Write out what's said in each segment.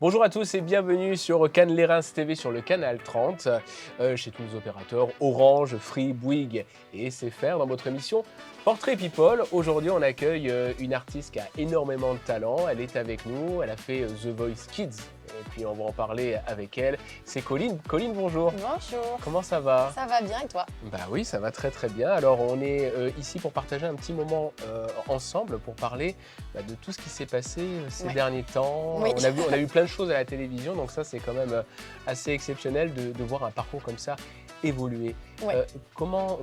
Bonjour à tous et bienvenue sur Cannes les Reims TV sur le canal 30, chez tous nos opérateurs Orange, Free, Bouygues et SFR dans votre émission Portrait People. Aujourd'hui, on accueille une artiste qui a énormément de talent. Elle est avec nous, elle a fait The Voice Kids et puis on va en parler avec elle. C'est Colline. Colline, bonjour. Bonjour. Comment ça va? Ça va bien et toi? Bah oui, ça va très très bien. Alors on est ici pour partager un petit moment ensemble pour parler de tout ce qui s'est passé ces derniers temps. Oui. On a vu plein de choses à la télévision, donc ça c'est quand même assez exceptionnel de voir un parcours comme ça évoluer. Ouais. Comment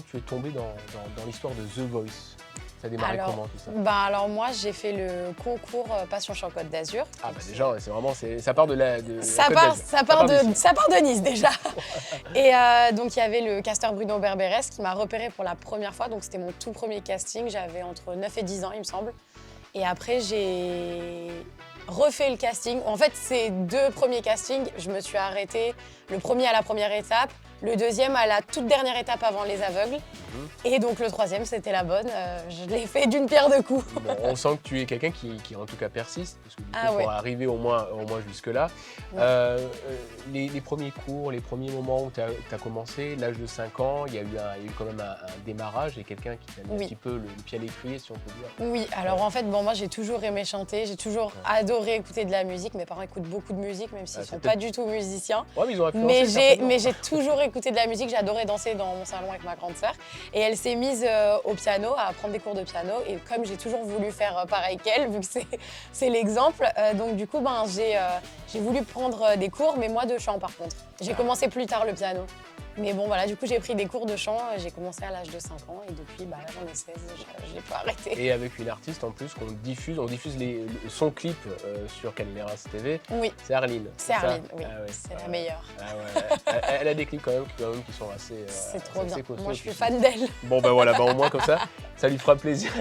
tu es tombée dans l'histoire de The Voice? Ça a démarré comment tout ça? Alors moi j'ai fait le concours Passion Champ Côte d'Azur. Ah bah déjà, c'est vraiment, ça part de la Ça Côte part d'Azur. ça part de Nice déjà. Et donc il y avait le casteur Bruno Berberes qui m'a repéré pour la première fois. Donc c'était mon tout premier casting. J'avais entre 9 et 10 ans il me semble. Et après j'ai refait le casting. En fait ces deux premiers castings, je me suis arrêtée. Le premier à la première étape. Le deuxième à la toute dernière étape avant les aveugles. Et donc le troisième, c'était la bonne. Je l'ai fait d'une pierre deux coups. Bon, on sent que tu es quelqu'un qui en tout cas persiste, parce que du coup, pour arriver au moins jusque-là. Ouais. Les premiers cours, les premiers moments où tu as commencé, l'âge de 5 ans, il y a eu quand même un démarrage et quelqu'un qui t'a mis un petit peu le pied à l'étrier, si on peut dire. Oui, alors en fait, moi j'ai toujours aimé chanter, j'ai toujours adoré écouter de la musique. Mes parents écoutent beaucoup de musique, même s'ils ne sont pas du tout musiciens. Ouais, mais ils ont influencé. Mais j'ai toujours écouté de la musique, j'adorais danser dans mon salon avec ma grande sœur. Et elle s'est mise au piano, à prendre des cours de piano. Et comme j'ai toujours voulu faire pareil qu'elle, vu que c'est l'exemple, donc du coup, j'ai voulu prendre des cours, mais moi de chant par contre. J'ai commencé plus tard le piano. Mais bon, voilà, du coup, j'ai pris des cours de chant. J'ai commencé à l'âge de 5 ans et depuis, j'en ai 16, je n'ai pas arrêté. Et avec une artiste en plus on diffuse son clip sur Cannes les Reims TV. Oui. C'est Arline. C'est Arline, oui. Ah ouais. C'est la meilleure. Ah ouais. Elle a des clips quand même qui sont assez. C'est trop bien. Costauds. Moi, je suis fan d'elle. Bon, ben voilà, au moins comme ça lui fera plaisir.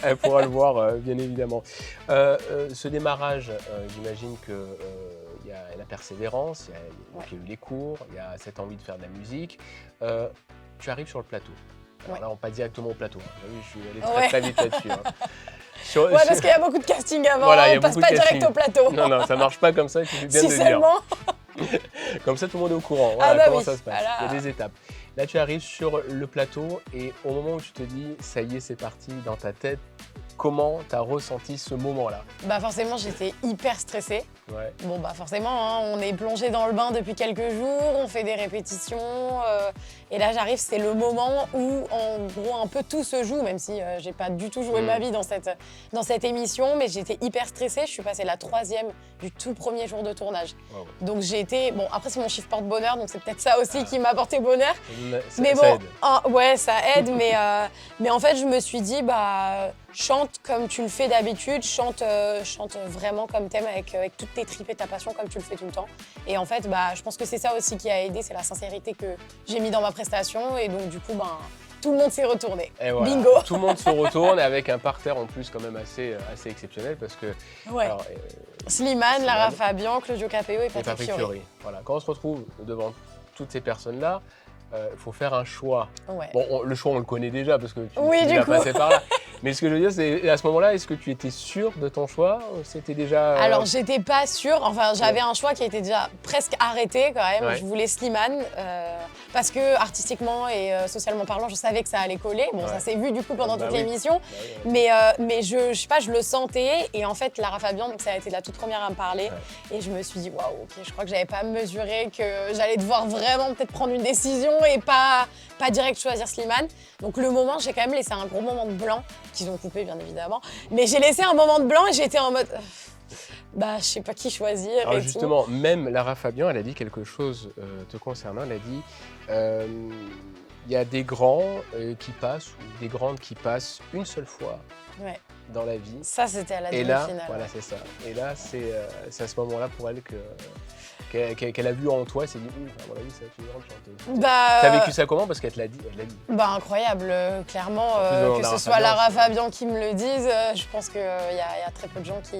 Elle pourra le voir, bien évidemment. Ce démarrage, j'imagine que. Il y a la persévérance, il y a eu les cours, il y a cette envie de faire de la musique. Tu arrives sur le plateau. Alors là, on passe directement au plateau. Je suis allé très très vite là-dessus. Parce qu'il y a beaucoup de casting avant, on passe pas direct au plateau. Non, ça marche pas comme ça, il faut bien le dire. Seulement. Comme ça, tout le monde est au courant. Voilà comment ça se passe. Il y a des étapes. Là, tu arrives sur le plateau et au moment où tu te dis, ça y est, c'est parti dans ta tête, comment tu as ressenti ce moment-là? Forcément, j'étais hyper stressée. Ouais. Bon, forcément, on est plongé dans le bain depuis quelques jours, on fait des répétitions. Et là, j'arrive, c'est le moment où, en gros, un peu tout se joue, même si j'ai pas du tout joué ma vie dans cette émission. Mais j'étais hyper stressée. Je suis passée la 3e du tout premier jour de tournage. Wow. Donc, j'ai été... Bon, après, c'est mon chiffre porte-bonheur, donc c'est peut-être ça aussi qui m'a apporté bonheur. Mais bon, ça aide. Ça aide, mais en fait, je me suis dit, chante comme tu le fais d'habitude, chante vraiment comme t'aimes avec toutes tes tripes et ta passion comme tu le fais tout le temps. Et en fait, je pense que c'est ça aussi qui a aidé, c'est la sincérité que j'ai mis dans ma prestation et donc du coup, tout le monde s'est retourné. Et voilà, bingo. Tout le monde se retourne avec un parterre en plus quand même assez exceptionnel parce que... Ouais. Alors, Slimane, Lara Fabian, Claudio Capéo et Patrick Fiori. Voilà. Quand on se retrouve devant toutes ces personnes-là, il faut faire un choix. Ouais. Bon, le choix, on le connaît déjà parce que tu as passé par là. Mais ce que je veux dire, c'est à ce moment-là, est-ce que tu étais sûre de ton choix? C'était déjà... Alors, j'étais pas sûre. Enfin, j'avais un choix qui était déjà presque arrêté quand même. Ouais. Je voulais Slimane parce que artistiquement et socialement parlant, je savais que ça allait coller. Bon, ça s'est vu du coup pendant toute l'émission. Mais je sais pas, je le sentais. Et en fait, Lara Fabian, donc ça a été la toute première à me parler. Ouais. Et je me suis dit, waouh, ok, je crois que j'avais pas mesuré que j'allais devoir vraiment peut-être prendre une décision et pas direct choisir Slimane. Donc le moment, j'ai quand même laissé un gros moment de blanc, qu'ils ont coupé bien évidemment. Mais j'ai laissé un moment de blanc et j'étais en mode, je sais pas qui choisir. Alors justement, même Lara Fabian, elle a dit quelque chose te concernant. Elle a dit, il y a des grands qui passent ou des grandes qui passent une seule fois. Ouais. Dans la vie. Ça, c'était à la demi-finale. Et là, voilà, c'est ça. Et là, c'est à ce moment-là pour elle qu'elle a vu en toi, elle s'est dit, à mon avis, ça va être une grande chanteuse. T'as vécu ça comment? Parce qu'elle te l'a dit. Incroyable, clairement. Que ce soit Lara Fabian qui me le dise, je pense qu'il y a très peu de gens qui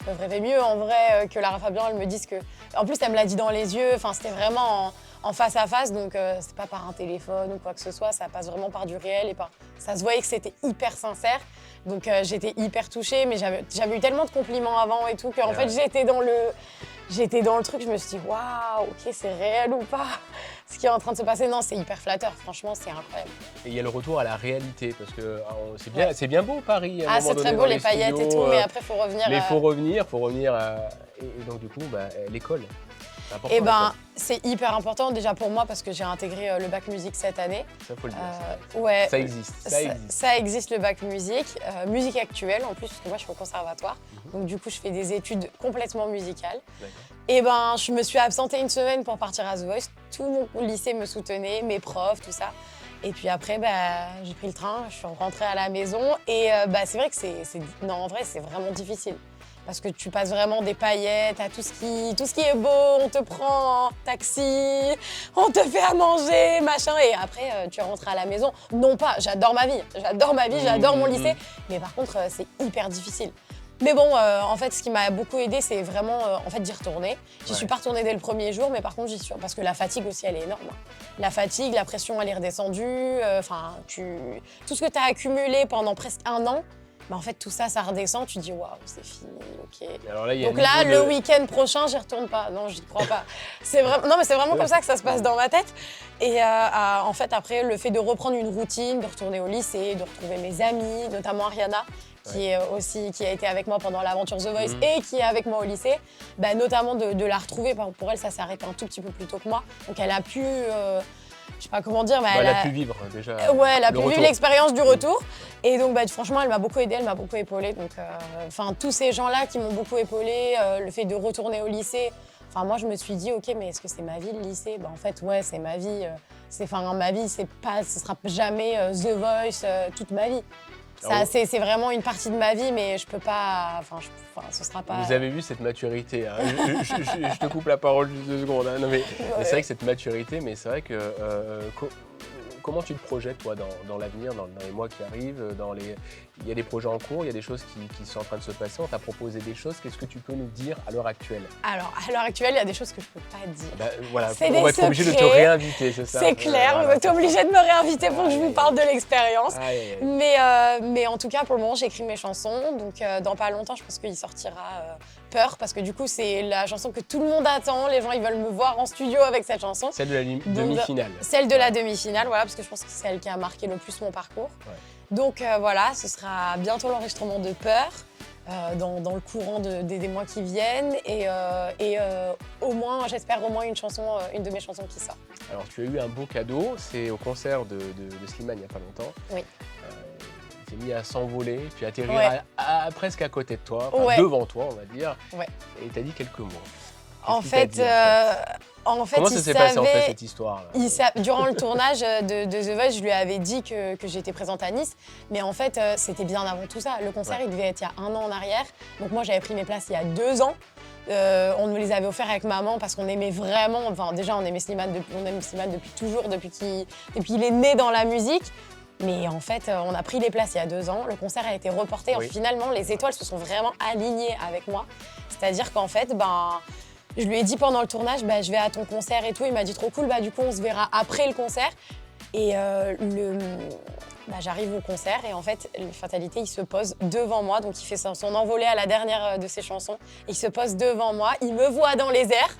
peuvent rêver mieux en vrai que Lara Fabian, elle me dise que... En plus, elle me l'a dit dans les yeux, c'était vraiment en face à face, donc c'est pas par un téléphone ou quoi que ce soit, ça passe vraiment par du réel et ça se voyait que c'était hyper sincère. Donc j'étais hyper touchée, mais j'avais eu tellement de compliments avant et tout qu'en fait j'étais dans le truc, je me suis dit waouh, ok, c'est réel ou pas ce qui est en train de se passer. Non, c'est hyper flatteur, franchement, c'est incroyable. Et il y a le retour à la réalité, parce que c'est bien beau Paris. Ah, c'est très beau les paillettes et tout, mais après, il faut revenir. Mais il faut revenir et donc du coup, l'école. Eh ben, c'est hyper important déjà pour moi parce que j'ai intégré le bac musique cette année. Ça faut le dire. Ouais. Ça existe. Ça existe le bac musique, musique actuelle en plus parce que moi je suis au conservatoire. Donc du coup je fais des études complètement musicales. Et ben je me suis absentée une semaine pour partir à The Voice. Tout mon lycée me soutenait, mes profs, tout ça. Et puis après, j'ai pris le train, je suis rentrée à la maison et c'est vrai que non, en vrai, c'est vraiment difficile. Parce que tu passes vraiment des paillettes à tout ce qui est beau, on te prend en taxi, on te fait à manger, machin, et après tu rentres à la maison. Non pas, j'adore ma vie, j'adore mon lycée, mais par contre c'est hyper difficile. Mais bon, en fait, ce qui m'a beaucoup aidée, c'est vraiment d'y retourner. J'y suis pas retournée dès le premier jour, mais par contre, j'y suis. Parce que la fatigue aussi, elle est énorme. La fatigue, la pression, elle est redescendue. Tout ce que tu as accumulé pendant presque 1 an, en fait, tout ça, ça redescend. Tu te dis, waouh, c'est fini, ok. Alors là, donc là, le week-end prochain, j'y retourne pas. Non, j'y crois pas. Non, mais c'est vraiment comme ça que ça se passe dans ma tête. Et en fait, après, le fait de reprendre une routine, de retourner au lycée, de retrouver mes amis, notamment Ariana, qui a été avec moi pendant l'aventure The Voice et qui est avec moi au lycée, notamment de la retrouver. Pour elle, ça s'est arrêté un tout petit peu plus tôt que moi. Donc elle a pu, je sais pas comment dire, mais elle a pu vivre déjà. Ouais, elle a pu vivre l'expérience du retour. Et donc franchement, elle m'a beaucoup aidée, elle m'a beaucoup épaulée. Donc tous ces gens-là qui m'ont beaucoup épaulée, le fait de retourner au lycée. Moi, je me suis dit, ok, mais est-ce que c'est ma vie le lycée ? En fait, ouais, c'est ma vie. Ma vie, ce sera jamais The Voice toute ma vie. C'est vraiment une partie de ma vie, mais je peux pas. Ce sera pas. Vous avez vu cette maturité. Hein. Je te coupe la parole juste 2 secondes. Hein. Non, mais c'est vrai que cette maturité, mais c'est vrai que. Comment tu te projettes, toi, dans l'avenir, dans les mois qui arrivent Il y a des projets en cours, il y a des choses qui sont en train de se passer. On t'a proposé des choses. Qu'est-ce que tu peux nous dire à l'heure actuelle ? Alors, à l'heure actuelle, il y a des choses que je peux pas dire. Voilà, on va être obligé de te réinviter, c'est ça ? C'est clair, vous êtes obligé de me réinviter pour que je vous parle de l'expérience. Mais en tout cas, pour le moment, j'écris mes chansons. Donc, dans pas longtemps, je pense qu'il sortira Peur, parce que du coup, c'est la chanson que tout le monde attend. Les gens, ils veulent me voir en studio avec cette chanson. Celle de la demi-finale. Celle de la demi-finale, voilà, parce que je pense que c'est celle qui a marqué le plus mon parcours. Donc voilà, ce sera bientôt l'enregistrement de Peur, dans le courant des mois qui viennent. Et au moins, j'espère au moins une de mes chansons qui sort. Alors, tu as eu un beau cadeau, c'est au concert de Slimane il n'y a pas longtemps. Oui. Il s'est mis à s'envoler, puis atterrir presque à côté de toi, devant toi, on va dire. Ouais. Et il t'a dit quelques mots. En fait, comment ça s'est passé en fait cette histoire durant le tournage de The Voice, je lui avais dit que j'étais présente à Nice, mais en fait, c'était bien avant tout ça. Le concert, il devait être il y a 1 an en arrière. Donc moi, j'avais pris mes places il y a 2 ans. On nous les avait offerts avec maman parce qu'on aimait vraiment. Déjà, on aimait Slimane depuis toujours, depuis qu'il est né dans la musique. Mais en fait, on a pris les places il y a 2 ans. Le concert a été reporté. Finalement, les étoiles se sont vraiment alignées avec moi. C'est-à-dire qu'en fait, je lui ai dit pendant le tournage, je vais à ton concert et tout. Il m'a dit trop cool, du coup, on se verra après le concert. Et j'arrive au concert et en fait, fatalité, il se pose devant moi. Donc, il fait son envolée à la dernière de ses chansons. Il se pose devant moi, il me voit dans les airs.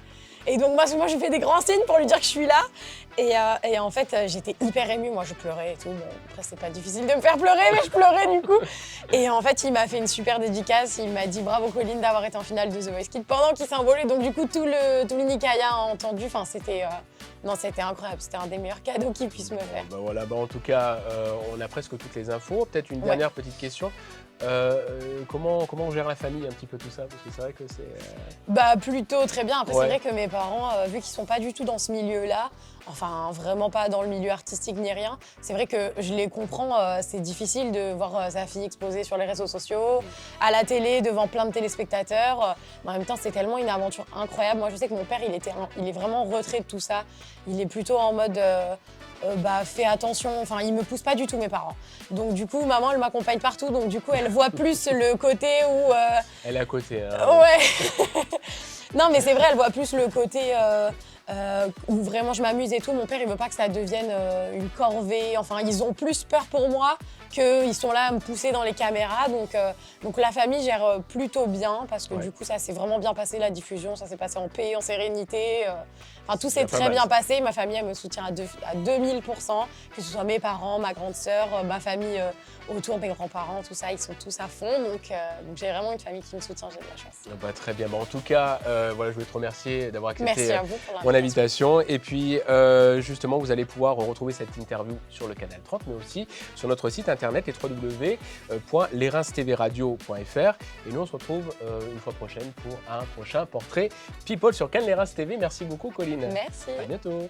Et donc, moi, je lui fais des grands signes pour lui dire que je suis là. Et en fait, j'étais hyper émue. Moi, je pleurais et tout. Bon, après, c'est pas difficile de me faire pleurer, mais je pleurais du coup. Et en fait, il m'a fait une super dédicace. Il m'a dit bravo Colline d'avoir été en finale de The Voice Kids pendant qu'il s'est envolé. Donc, du coup, tout l'Unikaya a entendu. C'était incroyable. C'était un des meilleurs cadeaux qu'il puisse me faire. En tout cas, on a presque toutes les infos. Peut-être une dernière petite question. Comment on gère la famille un petit peu tout ça, parce que c'est vrai que c'est plutôt très bien. Après c'est vrai que mes parents, vu qu'ils sont pas du tout dans ce milieu-là, enfin vraiment pas dans le milieu artistique ni rien, c'est vrai que je les comprends. C'est difficile de voir sa fille exposée sur les réseaux sociaux, à la télé, devant plein de téléspectateurs. Mais en même temps, c'est tellement une aventure incroyable. Moi, je sais que mon père, il est vraiment en retrait de tout ça. Il est plutôt en mode fais attention, enfin ils me poussent pas du tout mes parents. Donc du coup maman elle m'accompagne partout, donc du coup elle voit plus le côté où elle est à côté. Ouais. Non mais c'est vrai, elle voit plus le côté où vraiment je m'amuse et tout. Mon père, il veut pas que ça devienne une corvée. Enfin, ils ont plus peur pour moi qu'ils sont là à me pousser dans les caméras. Donc la famille gère plutôt bien parce que du coup, ça s'est vraiment bien passé, la diffusion. Ça s'est passé en paix, en sérénité. Enfin, tout s'est très bien passé. Ma famille, elle me soutient à 2000%, que ce soit mes parents, ma grande sœur, ma famille autour, mes grands-parents, tout ça, ils sont tous à fond. Donc j'ai vraiment une famille qui me soutient, j'ai de la chance. Très bien. En tout cas, voilà, je voulais te remercier d'avoir accepté Merci à vous pour mon invitation. Et puis, justement, vous allez pouvoir retrouver cette interview sur le Canal 30, mais aussi sur notre site internet, les www.lerinstvradio.fr. Et nous, on se retrouve une fois prochaine pour un prochain portrait People sur Cannes Les Reims TV. Merci beaucoup, Colline. Merci. À bientôt.